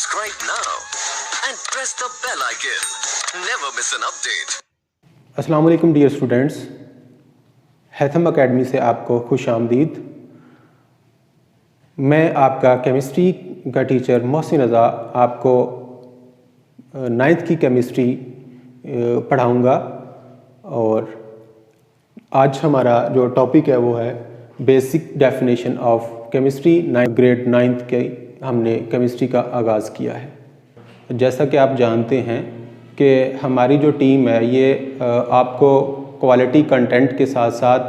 Subscribe now and press the bell icon. Never miss an update. अस्सलाम वालेकुम dear students, हैथम academy से आपको खुश आमदीद। मैं आपका केमिस्ट्री का टीचर मोहसिन रज़ा आपको 9th की केमिस्ट्री पढ़ाऊँगा। और आज हमारा जो टॉपिक है वो है basic definition of chemistry. Grade 9th के हमने केमिस्ट्री का आगाज़ किया है। जैसा कि आप जानते हैं कि हमारी जो टीम है ये आपको क्वालिटी कंटेंट के साथ साथ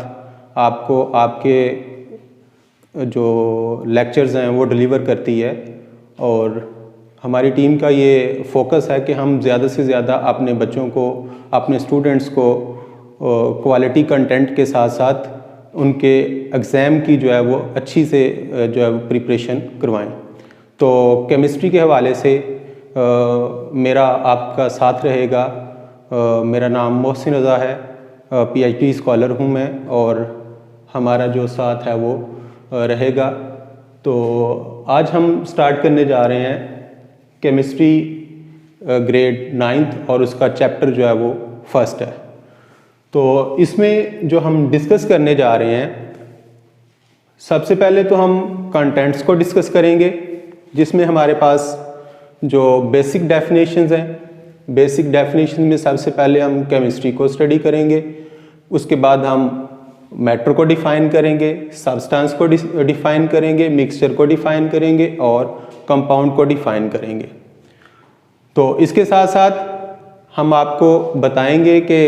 आपको आपके जो लेक्चर्स हैं वो डिलीवर करती है। और हमारी टीम का ये फोकस है कि हम ज़्यादा से ज़्यादा अपने बच्चों को, अपने स्टूडेंट्स को क्वालिटी कंटेंट के साथ साथ उनके एग्ज़ाम की जो है वो अच्छी से जो है प्रिपरेशन करवाएं। तो केमिस्ट्री के हवाले से मेरा आपका साथ रहेगा। मेरा नाम मोहसिन रज़ा है, PhD स्कॉलर हूँ मैं, और हमारा जो साथ है वो रहेगा। तो आज हम स्टार्ट करने जा रहे हैं केमिस्ट्री ग्रेड 9th और उसका चैप्टर जो है वो फर्स्ट है। तो इसमें जो हम डिस्कस करने जा रहे हैं, सबसे पहले तो हम कंटेंट्स को डिस्कस करेंगे, जिसमें हमारे पास जो बेसिक डेफिनेशंस हैं। बेसिक डेफिनेशन में सबसे पहले हम केमिस्ट्री को स्टडी करेंगे, उसके बाद हम मैटर को डिफ़ाइन करेंगे, सब्सटेंस को डिफ़ाइन करेंगे, मिक्सचर को डिफ़ाइन करेंगे और कंपाउंड को डिफ़ाइन करेंगे। तो इसके साथ साथ हम आपको बताएंगे कि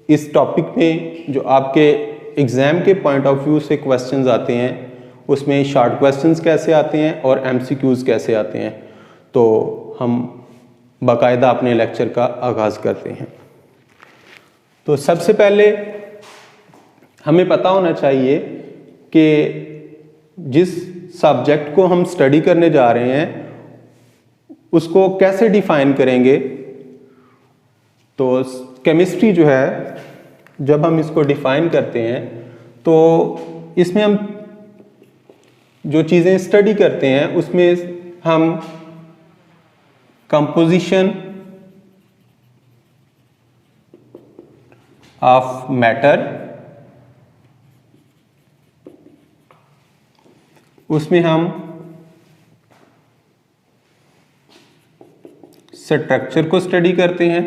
इस टॉपिक में जो आपके एग्ज़ाम के पॉइंट ऑफ व्यू से क्वेश्चंस आते हैं, उसमें शॉर्ट क्वेश्चंस कैसे आते हैं और MCQs कैसे आते हैं। तो हम बाकायदा अपने लेक्चर का आगाज़ करते हैं। तो सबसे पहले हमें पता होना चाहिए कि जिस सब्जेक्ट को हम स्टडी करने जा रहे हैं उसको कैसे डिफ़ाइन करेंगे। तो केमिस्ट्री जो है, जब हम इसको डिफ़ाइन करते हैं तो इसमें हम जो चीज़ें स्टडी करते हैं उसमें हम कंपोजिशन ऑफ मैटर, उसमें हम स्ट्रक्चर को स्टडी करते हैं,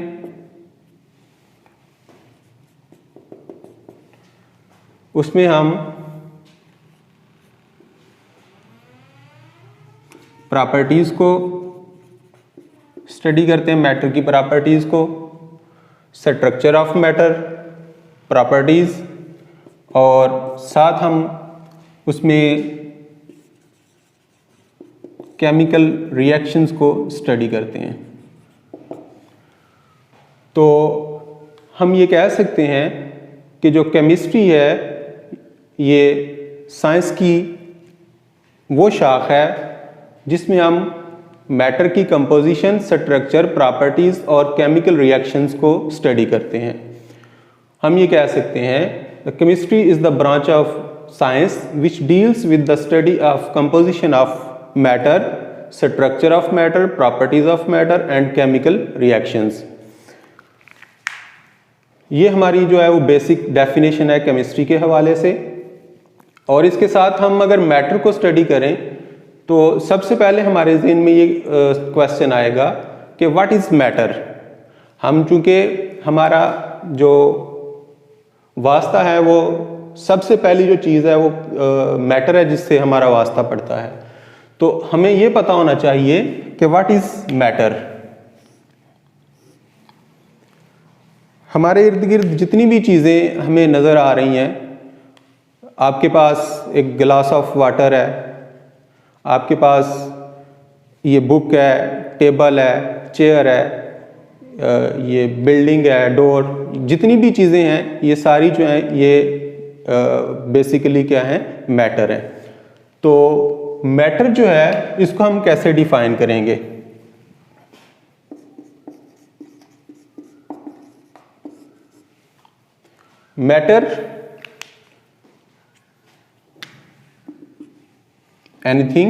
उसमें हम प्रॉपर्टीज़ को स्टडी करते हैं, मैटर की प्रॉपर्टीज़ को, स्ट्रक्चर ऑफ मैटर, प्रॉपर्टीज़, और साथ हम उसमें केमिकल रिएक्शंस को स्टडी करते हैं। तो हम ये कह सकते हैं कि जो केमिस्ट्री है ये साइंस की वो शाख है जिसमें हम मैटर की कंपोजिशन, स्ट्रक्चर, प्रॉपर्टीज़ और केमिकल रिएक्शंस को स्टडी करते हैं। हम ये कह सकते हैं the chemistry is the branch of science which deals with the study of composition of matter, structure of matter, properties of matter and chemical reactions. ये हमारी जो है वो बेसिक डेफिनेशन है केमिस्ट्री के हवाले से। और इसके साथ हम अगर मैटर को स्टडी करें तो सबसे पहले हमारे ज़हन में ये क्वेश्चन आएगा कि व्हाट इज़ मैटर। हम चूँकि हमारा जो वास्ता है वो सबसे पहली जो चीज़ है वो मैटर है जिससे हमारा वास्ता पड़ता है। तो हमें ये पता होना चाहिए कि व्हाट इज़ मैटर। हमारे इर्द गिर्द जितनी भी चीज़ें हमें नज़र आ रही हैं, आपके पास एक गिलास ऑफ वाटर है, आपके पास ये बुक है, टेबल है, चेयर है, ये बिल्डिंग है, डोर, जितनी भी चीज़ें हैं ये सारी जो हैं ये बेसिकली क्या है, मैटर है। तो मैटर जो है इसको हम कैसे डिफाइन करेंगे। Matter anything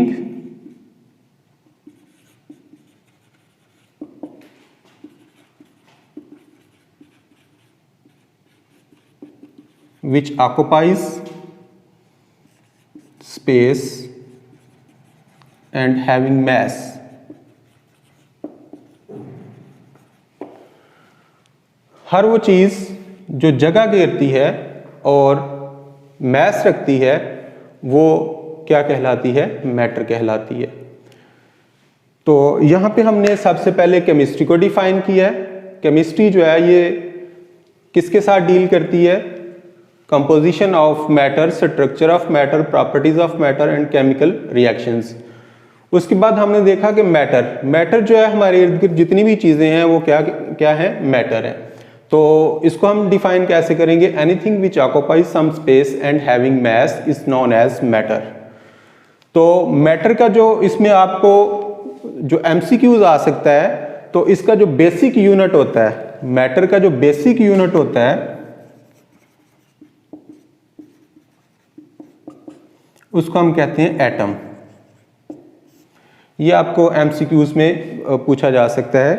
which occupies space and having mass. हर वो चीज़ जो जगह घेरती है और मैस रखती है वो क्या कहलाती है? मैटर कहलाती है। तो यहाँ पे हमने सबसे पहले केमिस्ट्री को डिफाइन किया है। केमिस्ट्री जो है ये किसके साथ डील करती है? Composition of matter, structure of matter, properties of matter and chemical reactions. उसके बाद हमने देखा कि मैटर जो है हमारे इर्द गिर्द जितनी भी चीज़ें हैं वो क्या है? मैटर है। तो इसको हम डिफाइन कैसे करेंगे? Anything which occupies some space and having mass is known as matter. तो मैटर का जो इसमें आपको जो एमसीक्यूज आ सकता है, तो इसका जो बेसिक यूनिट होता है, मैटर का जो बेसिक यूनिट होता है उसको हम कहते हैं एटम। ये आपको एमसीक्यूज में पूछा जा सकता है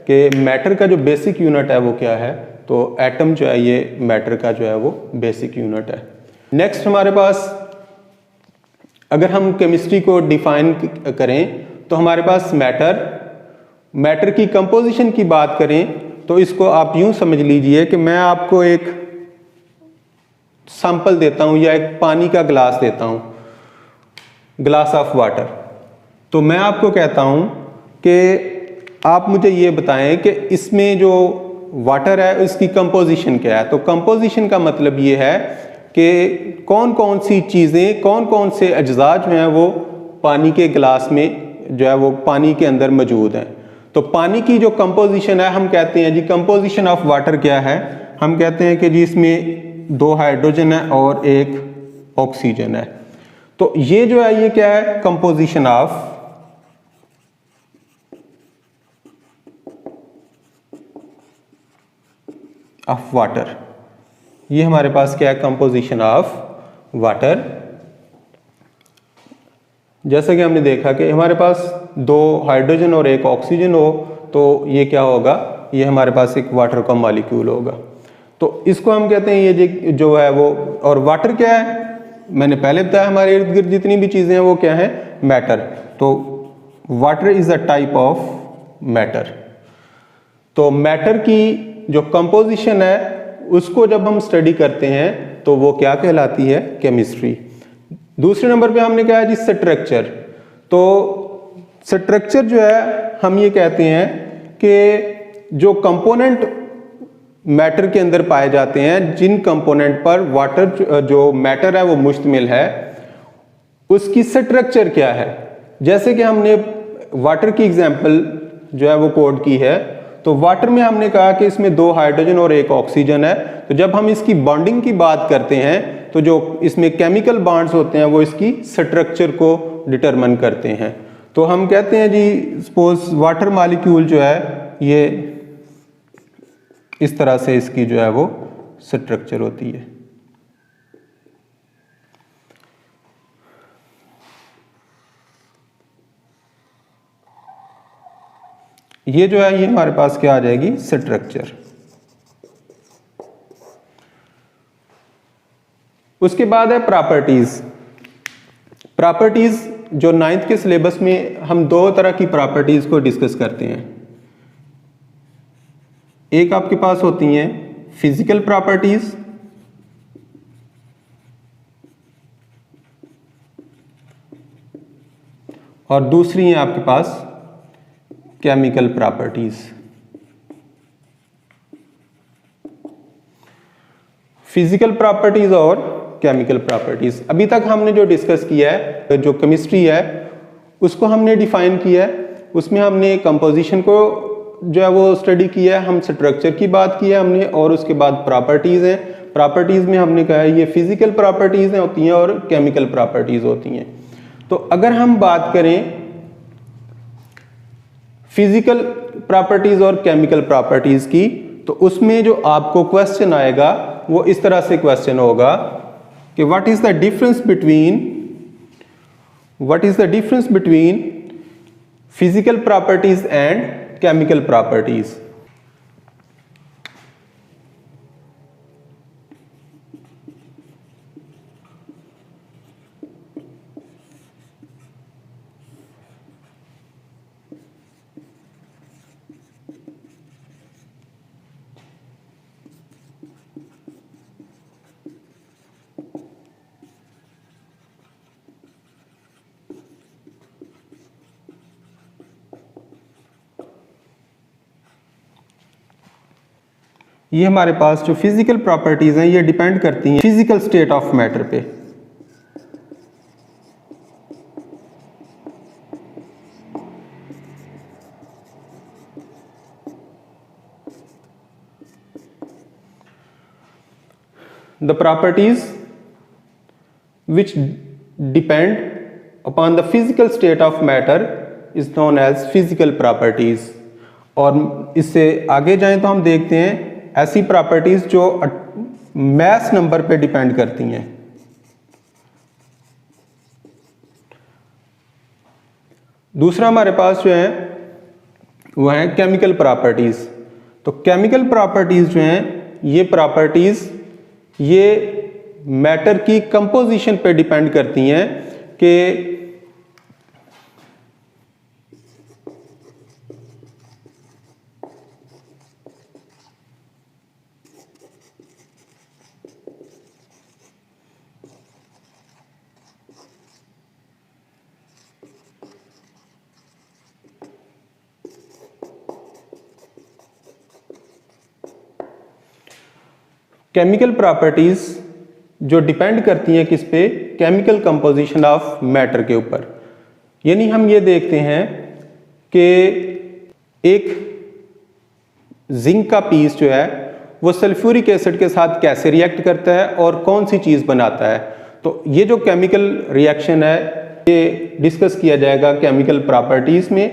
कि मैटर का जो बेसिक यूनिट है वो क्या है? तो एटम जो है ये मैटर का जो है वो बेसिक यूनिट है। नेक्स्ट हमारे पास अगर हम केमिस्ट्री को डिफाइन करें तो हमारे पास मैटर की कंपोजिशन की बात करें तो इसको आप यूं समझ लीजिए कि मैं आपको एक सैंपल देता हूं या एक पानी का गिलास देता हूं, ग्लास ऑफ वाटर। तो मैं आपको कहता हूं कि आप मुझे ये बताएं कि इसमें जो वाटर है इसकी कंपोजिशन क्या है। तो कंपोजिशन का मतलब ये है कि कौन कौन सी चीज़ें, कौन कौन से अज्जा जो हैं वो पानी के गिलास में जो है वो पानी के अंदर मौजूद हैं। तो पानी की जो कंपोजिशन है हम कहते हैं जी कंपोजिशन ऑफ वाटर क्या है? हम कहते हैं कि जी इसमें 2 हाइड्रोजन है और 1 ऑक्सीजन है। तो ये जो है ये क्या है? Composition of water. ये हमारे पास क्या है? Composition of water. जैसा कि हमने देखा कि हमारे पास 2 हाइड्रोजन और 1 ऑक्सीजन हो तो ये क्या होगा? ये हमारे पास एक वाटर का मॉलिक्यूल होगा। तो इसको हम कहते हैं ये जो है वो, और वाटर क्या है? मैंने पहले बताया हमारे इर्द गिर्द जितनी भी चीज़ें हैं वो क्या है? मैटर। तो water is a type of matter. तो मैटर की जो कंपोजिशन है उसको जब हम स्टडी करते हैं तो वो क्या कहलाती है? केमिस्ट्री। दूसरे नंबर पे हमने कहा जी स्ट्रक्चर। तो स्ट्रक्चर जो है हम ये कहते हैं कि जो कंपोनेंट मैटर के अंदर पाए जाते हैं, जिन कंपोनेंट पर वाटर जो मैटर है वो मुश्तमिल है, उसकी स्ट्रक्चर क्या है। जैसे कि हमने वाटर की एग्जांपल जो है वो कोड की है। तो वाटर में हमने कहा कि इसमें 2 हाइड्रोजन और 1 ऑक्सीजन है। तो जब हम इसकी बॉन्डिंग की बात करते हैं तो जो इसमें केमिकल बॉन्ड्स होते हैं वो इसकी स्ट्रक्चर को डिटरमिन करते हैं। तो हम कहते हैं जी सपोज वाटर मॉलिक्यूल जो है ये इस तरह से इसकी जो है वो स्ट्रक्चर होती है। ये जो है ये हमारे पास क्या आ जाएगी? स्ट्रक्चर। उसके बाद है प्रॉपर्टीज। प्रॉपर्टीज जो 9th के सिलेबस में हम 2 तरह की प्रॉपर्टीज को डिस्कस करते हैं। एक आपके पास होती हैं फिजिकल प्रॉपर्टीज और दूसरी हैं आपके पास केमिकल प्रॉपर्टीज। फिजिकल प्रॉपर्टीज और केमिकल प्रॉपर्टीज। अभी तक हमने जो डिस्कस किया है, जो केमिस्ट्री है उसको हमने डिफाइन किया है। उसमें हमने कंपोजिशन को जो है वो स्टडी किया है, हम स्ट्रक्चर की बात की है हमने, और उसके बाद प्रॉपर्टीज हैं। प्रॉपर्टीज में हमने कहा है ये फिजिकल प्रॉपर्टीज होती हैं और केमिकल प्रॉपर्टीज होती हैं। तो अगर हम बात करें फिजिकल प्रॉपर्टीज और केमिकल प्रॉपर्टीज की, तो उसमें जो आपको क्वेश्चन आएगा वो इस तरह से क्वेश्चन होगा कि what is the difference between physical properties and chemical properties. ये हमारे पास जो फिजिकल प्रॉपर्टीज़ हैं ये डिपेंड करती हैं फिजिकल स्टेट ऑफ मैटर पे। The properties which depend upon the physical state of matter is known as physical properties। और इससे आगे जाएं तो हम देखते हैं ऐसी प्रॉपर्टीज जो मैस नंबर पे डिपेंड करती हैं। दूसरा हमारे पास जो है वो है केमिकल प्रॉपर्टीज। तो केमिकल प्रॉपर्टीज जो हैं ये प्रॉपर्टीज ये मैटर की कंपोजिशन पे डिपेंड करती हैं कि केमिकल प्रॉपर्टीज जो डिपेंड करती हैं किस पे, केमिकल कंपोजिशन ऑफ मैटर के ऊपर। यानी हम ये देखते हैं कि एक जिंक का पीस जो है वो सल्फ्यूरिक एसिड के साथ कैसे रिएक्ट करता है और कौन सी चीज़ बनाता है। तो ये जो केमिकल रिएक्शन है ये डिस्कस किया जाएगा केमिकल प्रॉपर्टीज़ में।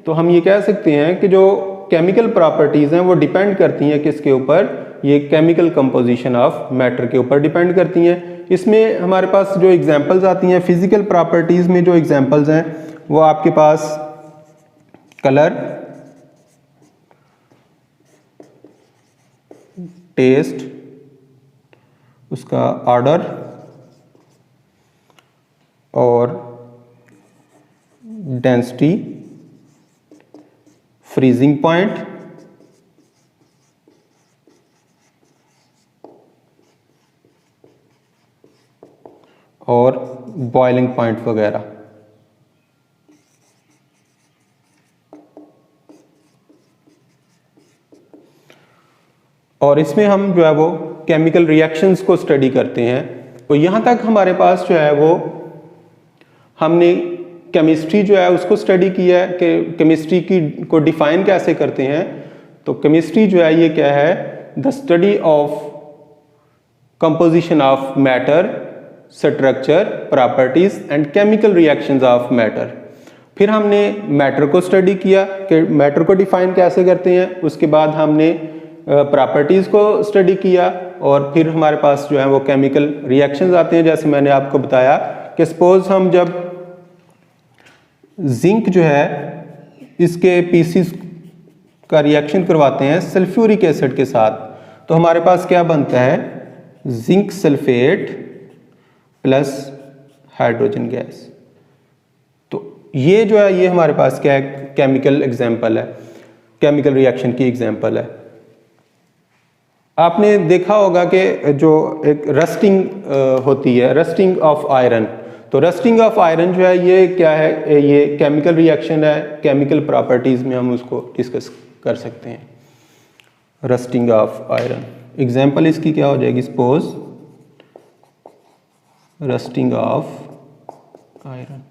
तो हम ये कह सकते हैं कि जो केमिकल प्रॉपर्टीज़ हैं वो डिपेंड करती हैं किसके ऊपर, ये केमिकल कंपोजिशन ऑफ मैटर के ऊपर डिपेंड करती हैं। इसमें हमारे पास जो एग्जांपल्स आती हैं फिजिकल प्रॉपर्टीज़ में, जो एग्जांपल्स हैं वो आपके पास कलर, टेस्ट, उसका ऑर्डर और डेंसिटी, फ्रीजिंग पॉइंट और बॉइलिंग पॉइंट वगैरह। और इसमें हम जो है वो केमिकल रिएक्शंस को स्टडी करते हैं। तो यहाँ तक हमारे पास जो है वो हमने केमिस्ट्री जो है उसको स्टडी किया है कि केमिस्ट्री की को डिफाइन कैसे करते हैं। तो केमिस्ट्री जो है ये क्या है, the study of composition of matter, structure, properties and chemical reactions of matter. फिर हमने मैटर को स्टडी किया कि मैटर को डिफाइन कैसे करते हैं। उसके बाद हमने प्रॉपर्टीज को स्टडी किया और फिर हमारे पास जो है वो केमिकल रिएक्शंस आते हैं। जैसे मैंने आपको बताया कि सपोज हम जब जिंक जो है इसके पीसीस का रिएक्शन करवाते हैं सल्फ्यूरिक एसिड के साथ, तो हमारे पास क्या बनता है, zinc sulphate plus hydrogen gas. तो ये जो है ये हमारे पास क्या है, केमिकल एग्जाम्पल है, केमिकल रिएक्शन की एग्जाम्पल है। आपने देखा होगा कि जो एक रस्टिंग होती है, रस्टिंग ऑफ आयरन, तो रस्टिंग ऑफ आयरन जो है ये क्या है, ये केमिकल रिएक्शन है। केमिकल प्रॉपर्टीज में हम उसको डिस्कस कर सकते हैं। रस्टिंग ऑफ आयरन एग्जाम्पल इसकी क्या हो जाएगी, सपोज रस्टिंग ऑफ आयरन।